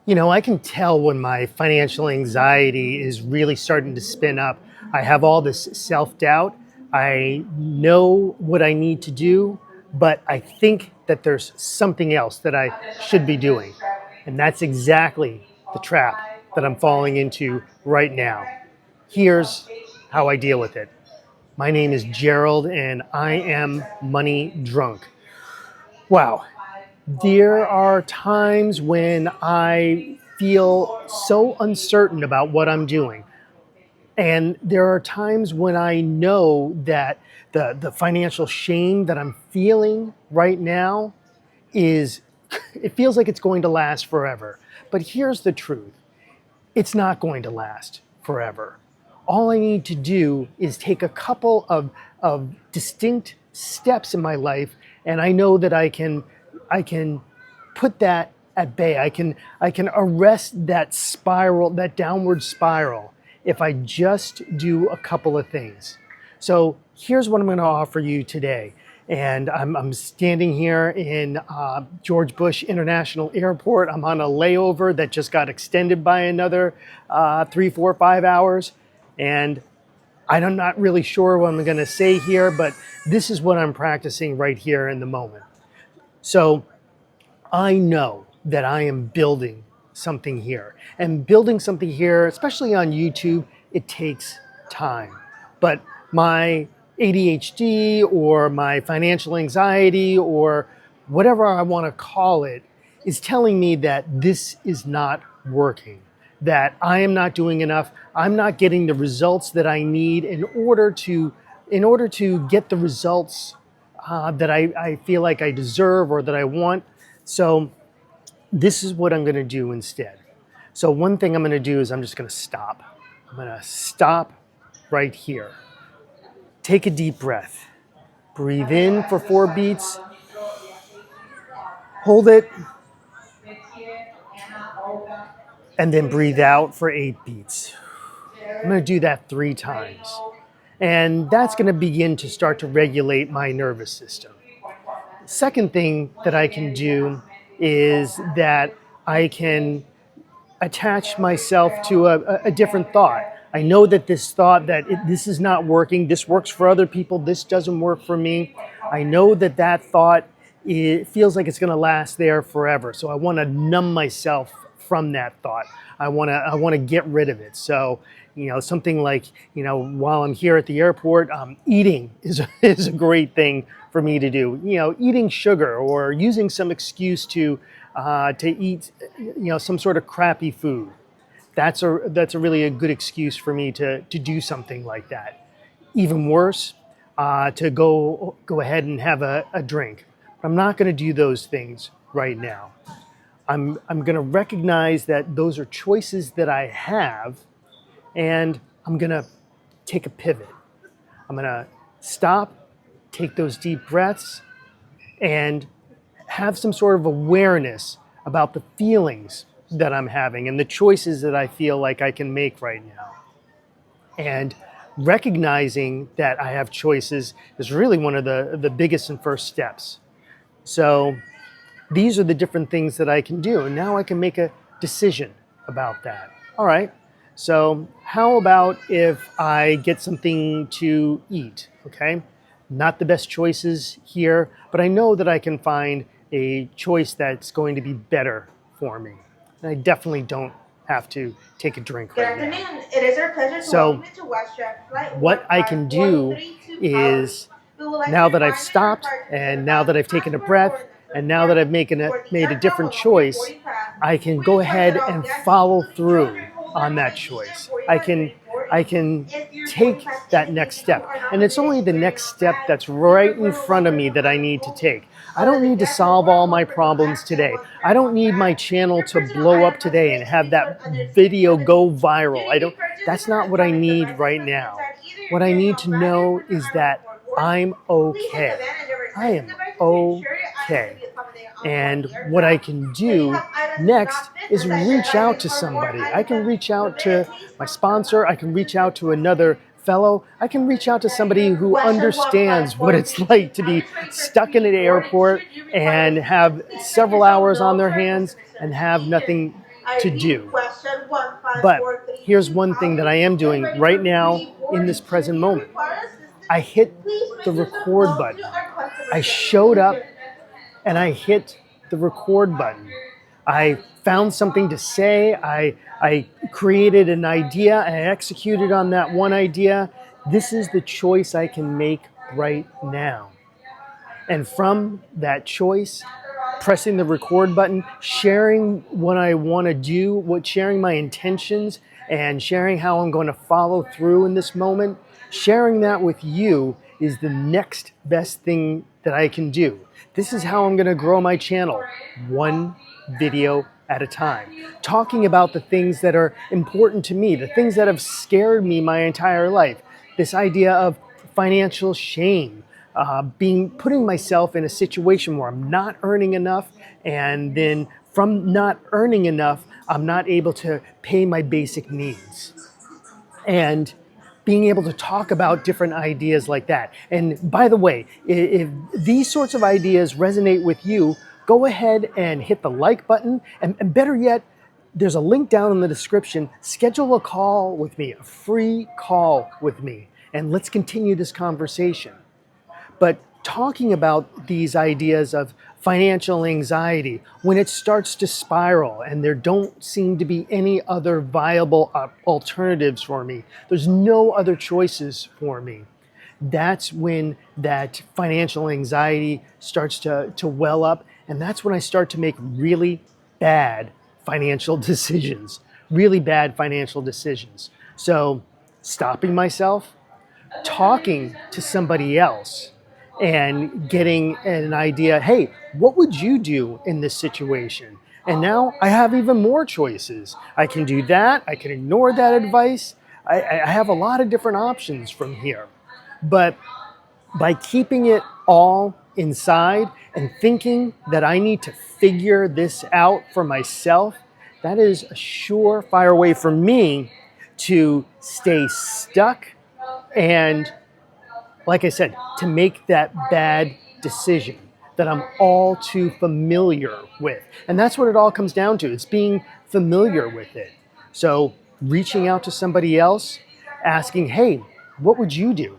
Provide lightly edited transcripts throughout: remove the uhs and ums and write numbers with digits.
I can tell when my financial anxiety is really starting to spin up. I have all this self doubt. I know what I need to do, but I think that there's something else that I should be doing. And that's exactly the trap that I'm falling into right now. Here's how I deal with it. My name is Gerald, and I am money drunk. Wow. There are times when I feel so uncertain about what I'm doing. And there are times when I know that the financial shame that I'm feeling right now is, it feels like it's going to last forever. But here's the truth. It's not going to last forever. All I need to do is take a couple of distinct steps in my life, and I know that I can put that at bay. I can arrest that spiral, that downward spiral, if I just do a couple of things. So here's what I'm going to offer you today. And I'm standing here in George Bush International Airport. I'm on a layover that just got extended by another 3, 4, 5 hours. And I'm not really sure what I'm going to say here, but this is what I'm practicing right here in the moment. So I know that I am building something here. And building something here, especially on YouTube, it takes time. But my ADHD or my financial anxiety or whatever I want to call it is telling me that this is not working, that I am not doing enough. I'm not getting the results that I need in order to get the results that I feel like I deserve or that I want. So this is what I'm going to do instead. So one thing I'm going to do is I'm just going to stop. I'm going to stop right here. Take a deep breath. Breathe in for 4 beats. Hold it. And then breathe out for 8 beats. I'm going to do that 3 times. And that's going to begin to start to regulate my nervous system. Second thing that I can do is that I can attach myself to a different thought. I know that this thought that this is not working, this works for other people, this doesn't work for me. I know that that thought, it feels like it's going to last there forever. So I want to numb myself from that thought. I want to get rid of it. So, something like, while I'm here at the airport, eating is a great thing for me to do. Eating sugar or using some excuse to eat, some sort of crappy food. That's a really a good excuse for me to do something like that. Even worse, to go ahead and have a drink. But I'm not going to do those things right now. I'm going to recognize that those are choices that I have, and I'm going to take a pivot. I'm going to stop, take those deep breaths, and have some sort of awareness about the feelings that I'm having and the choices that I feel like I can make right now. And recognizing that I have choices is really one of the biggest and first steps. So these are the different things that I can do. And now I can make a decision about that. All right. So how about if I get something to eat? Okay. Not the best choices here, but I know that I can find a choice that's going to be better for me. And I definitely don't have to take a drink right now. It is our pleasure to welcome you to WestJet Flight What I can do is, now that I've stopped and now that I've taken a breath and now that I've made a different choice, I can go ahead and follow through on that choice. I can take that next step. And it's only the next step that's right in front of me that I need to take. I don't need to solve all my problems today. I don't need my channel to blow up today and have that video go viral. That's not what I need right now. What I need to know is that I'm okay. I am okay. And what I can do next is reach out to somebody. I can reach out to my sponsor. I can reach out to another fellow. I can reach out to somebody who understands what it's like to be stuck in an airport and have several hours on their hands and have nothing to do. But here's one thing that I am doing right now in this present moment. I hit the record button. I showed up and I hit the record button. I found something to say. I created an idea. I executed on that one idea. This is the choice I can make right now. And from that choice, pressing the record button, sharing what I want to do, sharing my intentions, and sharing how I'm going to follow through in this moment, sharing that with you is the next best thing that I can do. This is how I'm going to grow my channel, one video at a time. Talking about the things that are important to me, the things that have scared me my entire life. This idea of financial shame, putting myself in a situation where I'm not earning enough, and then from not earning enough, I'm not able to pay my basic needs. And being able to talk about different ideas like that. And by the way, if these sorts of ideas resonate with you, go ahead and hit the like button. And better yet, there's a link down in the description. Schedule a call with me, a free call with me, and let's continue this conversation. But talking about these ideas of financial anxiety, when it starts to spiral and there don't seem to be any other viable alternatives for me, there's no other choices for me, that's when that financial anxiety starts to well up. And that's when I start to make really bad financial decisions, really bad financial decisions. So stopping myself, talking to somebody else, and getting an idea, hey, what would you do in this situation? And now I have even more choices. I can do that. I can ignore that advice. I have a lot of different options from here. But by keeping it all inside and thinking that I need to figure this out for myself, that is a surefire way for me to stay stuck and, like I said, to make that bad decision that I'm all too familiar with. And that's what it all comes down to. It's being familiar with it. So reaching out to somebody else, asking, hey, what would you do?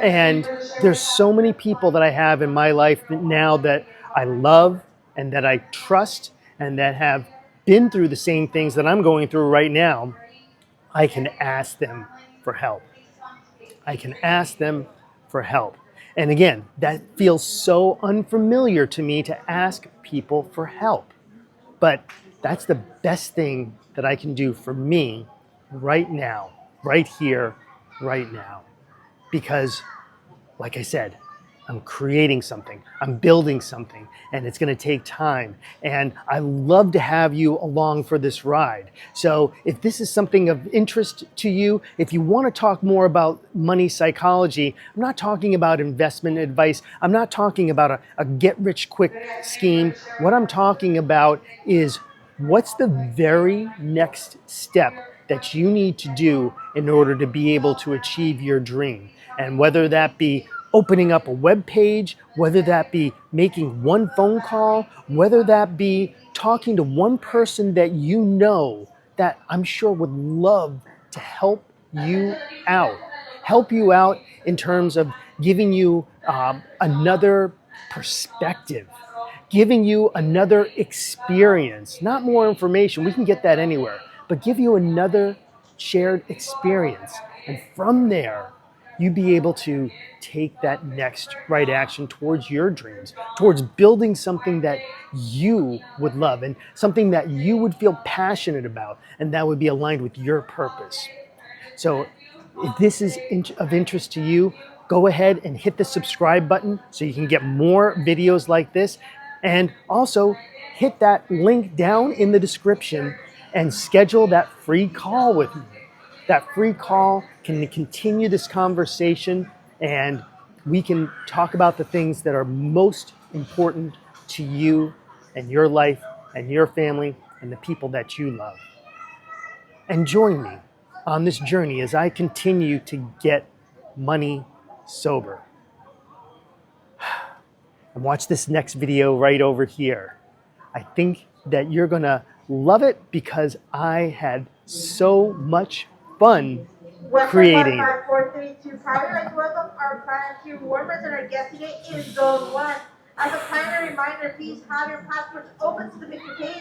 And there's so many people that I have in my life now that I love and that I trust and that have been through the same things that I'm going through right now. I can ask them for help. I can ask them for help. And again, that feels so unfamiliar to me, to ask people for help. But that's the best thing that I can do for me right now, right here, right now. Because, like I said, I'm creating something, I'm building something, and it's going to take time. And I love to have you along for this ride. So if this is something of interest to you, if you want to talk more about money psychology, I'm not talking about investment advice. I'm not talking about a get-rich-quick scheme. What I'm talking about is what's the very next step that you need to do in order to be able to achieve your dream. And whether that be opening up a web page, whether that be making one phone call, whether that be talking to one person that you know that I'm sure would love to help you out. Help you out in terms of giving you another perspective, giving you another experience, not more information. We can get that anywhere, but give you another shared experience. And from there, you be able to take that next right action towards your dreams, towards building something that you would love and something that you would feel passionate about, and that would be aligned with your purpose. So if this is of interest to you, go ahead and hit the subscribe button so you can get more videos like this. And also hit that link down in the description and schedule that free call with me. That free call can continue this conversation, and we can talk about the things that are most important to you and your life and your family and the people that you love. And join me on this journey as I continue to get money sober. And watch this next video right over here. I think that you're gonna love it because I had so much fun Western creating. 432 Power welcome our Planet 2 warmers and our guest today in Zone 1. As a final reminder, please have your passports open to the picture page.